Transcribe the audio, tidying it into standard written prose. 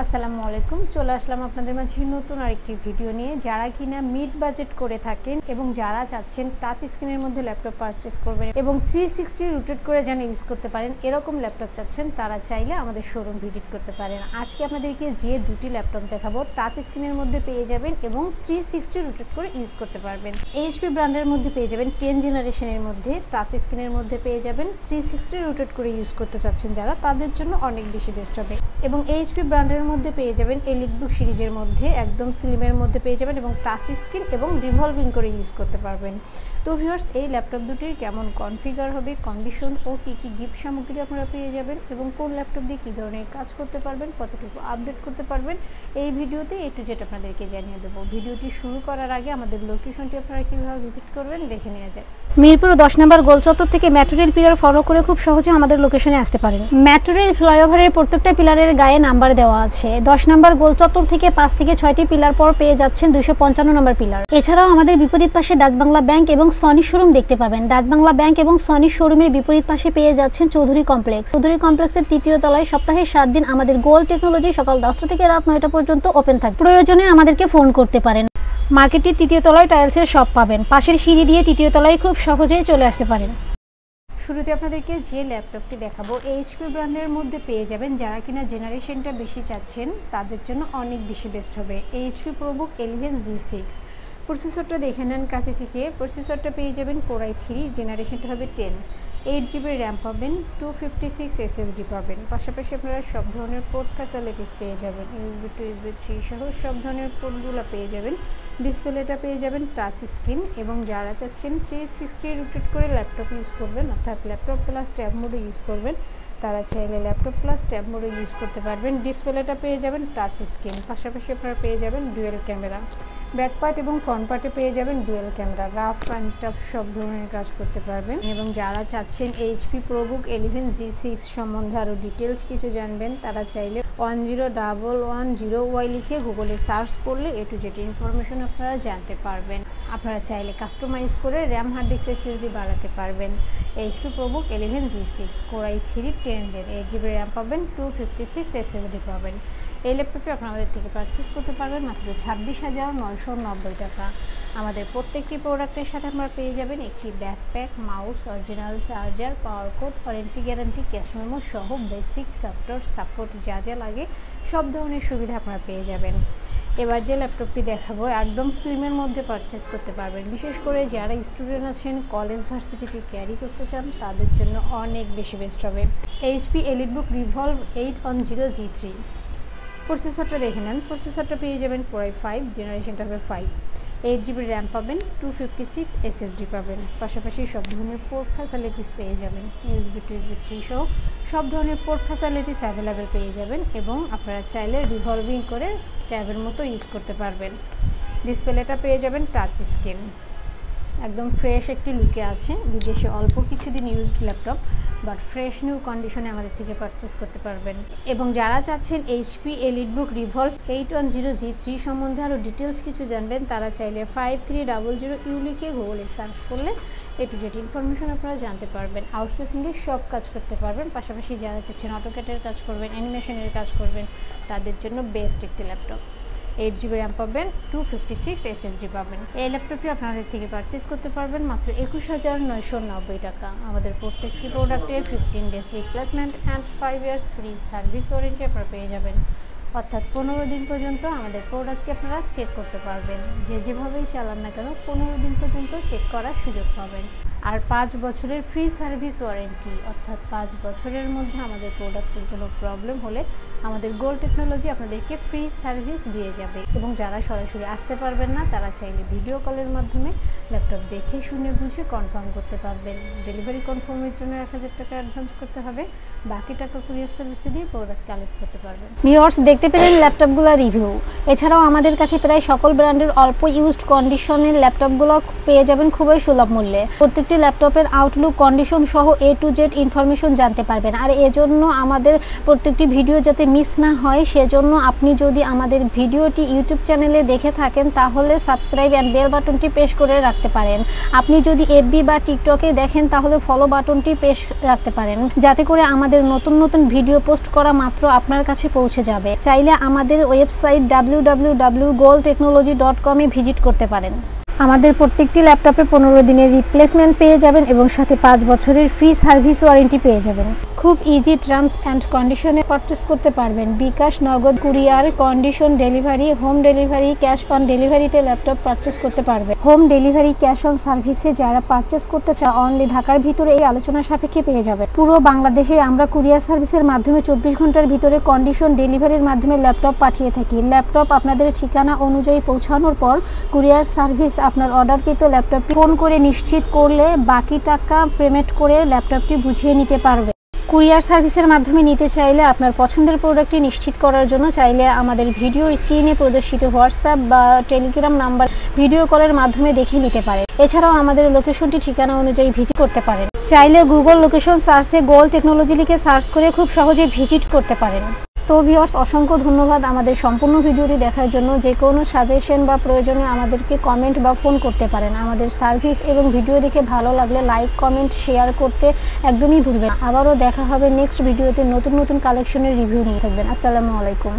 আসসালামু আলাইকুম, চলে আসলাম আপনাদের মাঝে নতুন আরেকটি ভিডিও নিয়ে। যারা কিনা মিড বাজেট করে থাকেন এবং যারা চাচ্ছেন টাচ স্ক্রিনের মধ্যে ল্যাপটপ পারচেস করবেন এবং 360 রোটেট করে যেন ইউজ করতে পারেন এরকম ল্যাপটপ চাচ্ছেন, তারা চাইলে আমাদের শোরুম ভিজিট করতে পারেন। আজকে আপনাদেরকে যে দুটি ল্যাপটপ দেখাবো টাচ স্ক্রিনের মধ্যে পেয়ে যাবেন এবং 360 রোটেট করে ইউজ করতে পারবেন। এইচপি ব্র্যান্ডের মধ্যে পেয়ে যাবেন 10 জেনারেশনের মধ্যে, টাচ স্ক্রিনের মধ্যে পেয়ে যাবেন 360 রোটেট করে ইউজ করতে চাচ্ছেন যারা, তাদের জন্য অনেক বেশি বেস্ট হবে। এবং এইচপি ব্র্যান্ডের মধ্যে পেয়ে যাবেন এলিটবুক সিরিজের মধ্যে একদম স্লিমের মধ্যে পেয়ে যাবেন এবং টাচ স্ক্রিন এবং রিভলভিং করে ইউজ করতে পারবেন। তো ভিউয়ার্স, এই ল্যাপটপ দুটির কেমন কনফিগার হবে, কন্ডিশন ও কী কী গিফট সামগ্রী আপনারা পেয়ে যাবেন এবং কোন ল্যাপটপ দিয়ে কী ধরনের কাজ করতে পারবেন, কতটুকু আপডেট করতে পারবেন, এই ভিডিওতে A to Z আপনাদেরকে জানিয়ে দেবো। ভিডিওটি শুরু করার আগে আমাদের লোকেশনটি আপনারা কীভাবে ভিজিট করবেন দেখে নেওয়া যায়। মিরপুর 10 নম্বর গোল চত্বর থেকে মেট্রো রেল পিলার ফলো করে খুব সহজে আমাদের লোকেশনে আসতে পারেন। মেট্রো রেল ফ্লাইওভারের প্রত্যেকটা পিলারের গায়ে নাম্বার দেওয়া আছে। 10 নম্বর গোল চত্বর থেকে 5 থেকে 6টি পিলার পর পেয়ে যাচ্ছেন 255 নম্বর পিলার। এছাড়াও আমাদের বিপরীত পাশে ডাচ বাংলা ব্যাংক এবং সনি শোরুম দেখতে পাবেন। ডাচ বাংলা ব্যাংক এবং সনি শোরুমের বিপরীত পাশে পেয়ে যাচ্ছেন চৌধুরী কমপ্লেক্স। চৌধুরী কমপ্লেক্সের 3য় তলায় সপ্তাহে 7 দিন আমাদের গোল্ড টেকনোলজি সকাল 10টা থেকে রাত 9টা পর্যন্ত ওপেন থাকে। প্রয়োজনে আমাদেরকে ফোন করতে পারেন। মার্কেটটির 3য় তলায় টাইলসের শপ পাবেন। পাশের সিঁড়ি দিয়ে 3য় তলায় খুব সহজেই চলে আসতে পারেন। শুরুতে আপনাদেরকে যে ল্যাপটপটি দেখাবো এইচপি ব্র্যান্ডের মধ্যে পেয়ে যাবেন। যারা কিনা জেনারেশনটা বেশি চাচ্ছেন তাদের জন্য অনেক বেশি বেস্ট হবে। এইচপি প্রোবুক 11G6 প্রসেসরটা দেখে নেন কাছে থেকে। প্রসেসরটা পেয়ে যাবেন Core i3, জেনারেশনটা হবে 10, 8GB র্যাম পাবেন, 256 SSD পাবেন। পাশাপাশি আপনারা সব ধরনের পোর্ট ফ্যাসিলিটিস পেয়ে যাবেন, USB to USB 3 সহ সব ধরনের পোর্টগুলো পেয়ে যাবেন। ডিসপ্লেটা পেয়ে যাবেন টাচ স্ক্রিন এবং যারা চাচ্ছেন 360 রোটেট করে ল্যাপটপ ইউজ করবেন অর্থাৎ ল্যাপটপ প্লাস ট্যাব মোডে ইউজ করবেন, তারা চাইলে ল্যাপটপ প্লাস ট্যাব মোডে ইউজ করতে পারবেন। ডিসপ্লেটা পেয়ে যাবেন টাচ স্ক্রিন, পাশাপাশি আপনারা পেয়ে যাবেন ডুয়েল ক্যামেরা। ব্যাক পার্ট এবং ফ্রন্ট পার্টে পেয়ে যাবেন dual camera, rough and tough সব ধরনের কাজ করতে পারবেন। এবং যারা চাচ্ছেন এইচপি প্রোবুক 11G6 সম্বন্ধে আরও ডিটেলস কিছু জানবেন, তারা চাইলে 10110Y লিখে গুগলে সার্চ করলে A to Z ইনফরমেশন আপনারা জানতে পারবেন। আপনারা চাইলে কাস্টমাইজ করে র্যাম হার্ড ডিস্ক SSD বাড়াতে পারবেন। HP ProBook 11G6 Core i3 10Gen, 8GB RAM পাবেন, 256 SSD পাবেন। এই ল্যাপটপটি আপনাদের থেকে পারচেস করতে পারবেন মাত্র 26,990 টাকা। আমাদের প্রত্যেকটি প্রোডাক্টের সাথে আপনারা পেয়ে যাবেন একটি backpack, mouse, original charger, power cord, warranty guarantee, cash memo সহ বেসিক সফটওয়্যার সাপোর্ট যা যা লাগে সব ধরনের সুবিধা আপনারা পেয়ে যাবেন। এবার যে ল্যাপটপটি দেখাবো একদম স্লিমের মধ্যে পারচেস করতে পারবেন। বিশেষ করে যারা স্টুডেন্ট আছেন, কলেজ ভার্সিটিতে ক্যারি করতে চান, তাদের জন্য অনেক বেশি বেস্ট হবে। এইচপি এলিটবুক রিভলভ 810G3 প্রসেসরটা দেখে নেন। প্রসেসরটা পেয়ে যাবেন Core i5, জেনারেশনটা হবে 5, 8GB র্যাম পাবেন, 256 SSD পাবেন। পাশাপাশি সব ধরনের পোর্ট ফ্যাসিলিটিস পেয়ে যাবেন, USB to USB 3 সহ সব ধরনের পোর্ট ফ্যাসিলিটিস অ্যাভেলেবেল পেয়ে যাবেন এবং আপনারা চাইলে রিভলভিং করে ট্যাবের মতো ইউজ করতে পারবেন। ডিসপ্লেটা পেয়ে যাবেন টাচ স্ক্রিন, একদম ফ্রেশ একটি লুকে আছে। বিদেশে অল্প কিছুদিন used laptop, but fresh new কন্ডিশনে আমাদের থেকে পারচেস করতে পারবেন। এবং যারা চাচ্ছেন এইচপি এলিটবুক রিভলভ 810G3 সম্বন্ধে আরও ডিটেলস কিছু জানবেন, তারা চাইলে 5300U লিখে গুগলে সার্চ করলে A to Z ইনফরমেশন আপনারা জানতে পারবেন। আউটসোর্সিংয়ের সব কাজ করতে পারবেন। পাশাপাশি যারা চাচ্ছেন অটোক্যাটের কাজ করবেন, অ্যানিমেশনের কাজ করবেন, তাদের জন্য বেস্ট একটি ল্যাপটপ। 8GB র্যাম পাবেন, 256 SSD পাবেন। এই ল্যাপটপটি আপনাদের থেকে পারচেস করতে পারবেন মাত্র 21,990 টাকা। আমাদের প্রত্যেকটি প্রোডাক্টে 15 days replacement and 5 years free service warranty আপনারা পেয়ে যাবেন। অর্থাৎ 15 দিন পর্যন্ত আমাদের প্রোডাক্টটি আপনারা চেক করতে পারবেন। যেভাবেই চালান না কেন 15 দিন পর্যন্ত চেক করার সুযোগ পাবেন। আর 5 বছরের ফ্রি সার্ভিস ওয়ারেন্টি, অর্থাৎ 5 বছরের মধ্যে আমাদের প্রোডাক্টের কোনো প্রবলেম হলে আমাদের গোল্ড টেকনোলজি আপনাদেরকে ফ্রি সার্ভিস দিয়ে যাবে। এবং যারা সরাসরি আসতে পারবেন না, তারা চাইলে ভিডিও কলের মাধ্যমে ল্যাপটপ দেখে শুনে বুঝে কনফার্ম করতে পারবেন। ডেলিভারি কনফার্মের জন্য 1000 টাকা অ্যাডভান্স করতে হবে, বাকি টাকা কুরিয়ার সার্ভিসে দিয়ে প্রোডাক্ট কালেক্ট করতে পারবেন। ভিউয়ার্স, দেখতে পেলেন ল্যাপটপগুলোর রিভিউ। এছাড়াও আমাদের কাছে প্রায় সকল ব্র্যান্ডের অল্প ইউজড কন্ডিশনের ল্যাপটপগুলো পেয়ে যাবেন খুবই সুলভ মূল্যে। প্রত্যেকটি ল্যাপটপের আউটলুক কন্ডিশন সহ A to Z ইনফরমেশন জানতে পারবেন। আর এজন্য আমাদের প্রত্যেকটি ভিডিও যাতে মিস না হয় সেজন্য আপনি যদি আমাদের ভিডিওটি ইউটিউব চ্যানেলে দেখে থাকেন তাহলে সাবস্ক্রাইব অ্যান্ড বেল বাটনটি প্রেস করে রাখতে পারেন। আপনি যদি FB বা টিকটকে দেখেন তাহলে ফলো বাটনটি প্রেস রাখতে পারেন, যাতে করে আমাদের নতুন নতুন ভিডিও পোস্ট করা মাত্র আপনার কাছে পৌঁছে যাবে। চাইলে আমাদের ওয়েবসাইট www.goldtechnology.com এ ভিজিট করতে পারেন। আমাদের প্রত্যেকটি ল্যাপটপে 15 দিনের রিপ্লেসমেন্ট পেয়ে যাবেন এবং সাথে 5 বছরের ফ্রি সার্ভিস ওয়ারেন্টি পেয়ে যাবেন। খুব ইজি টার্মস অ্যান্ড কন্ডিশনে পারচেস করতে পারবেন। বিকাশ, নগদ, courier, condition delivery, home delivery, cash on ডেলিভারিতে ল্যাপটপ পারচেস করতে পারবেন। হোম ডেলিভারি, ক্যাশ অন সার্ভিসে যারা পারচেস করতে চায় অনলি ঢাকার ভিতরে এই আলোচনা সাপেক্ষে পেয়ে যাবে। পুরো বাংলাদেশে আমরা কুরিয়ার সার্ভিসের মাধ্যমে 24 ঘন্টার ভিতরে কন্ডিশন ডেলিভারির মাধ্যমে ল্যাপটপ পাঠিয়ে থাকি। ল্যাপটপ আপনাদের ঠিকানা অনুযায়ী পৌঁছানোর পর কুরিয়ার সার্ভিস আপনার অর্ডারকৃত ল্যাপটপটি ফোন করে নিশ্চিত করলে বাকি টাকা পেমেন্ট করে ল্যাপটপটি বুঝিয়ে নিতে পারবে। কুরিয়ার সার্ভিসের মাধ্যমে নিতে চাইলে আপনার পছন্দের প্রোডাক্টটি নিশ্চিত করার জন্য চাইলে আমাদের ভিডিও স্ক্রিনে প্রদর্শিত হোয়াটসঅ্যাপ বা টেলিগ্রাম নাম্বার ভিডিও কলের মাধ্যমে দেখে নিতে পারে। এছাড়াও আমাদের লোকেশনটি ঠিকানা অনুযায়ী ভিজিট করতে পারেন। চাইলে গুগল লোকেশন সার্চে গোল্ড টেকনোলজি লিখে সার্চ করে খুব সহজে ভিজিট করতে পারেন। তো ভিউয়ার্স, অসংখ্য ধন্যবাদ আমাদের সম্পূর্ণ ভিডিওটি দেখার জন্য। যে কোনো সাজেশন বা প্রয়োজনে আমাদেরকে কমেন্ট বা ফোন করতে পারেন। আমাদের সার্ভিস এবং ভিডিও দেখে ভালো লাগলে লাইক, কমেন্ট, শেয়ার করতে একদমই ভুলবেন না। আবারও দেখা হবে নেক্সট ভিডিওতে নতুন নতুন কালেকশনের রিভিউ নিয়ে। থাকবেন। আসসালামু আলাইকুম।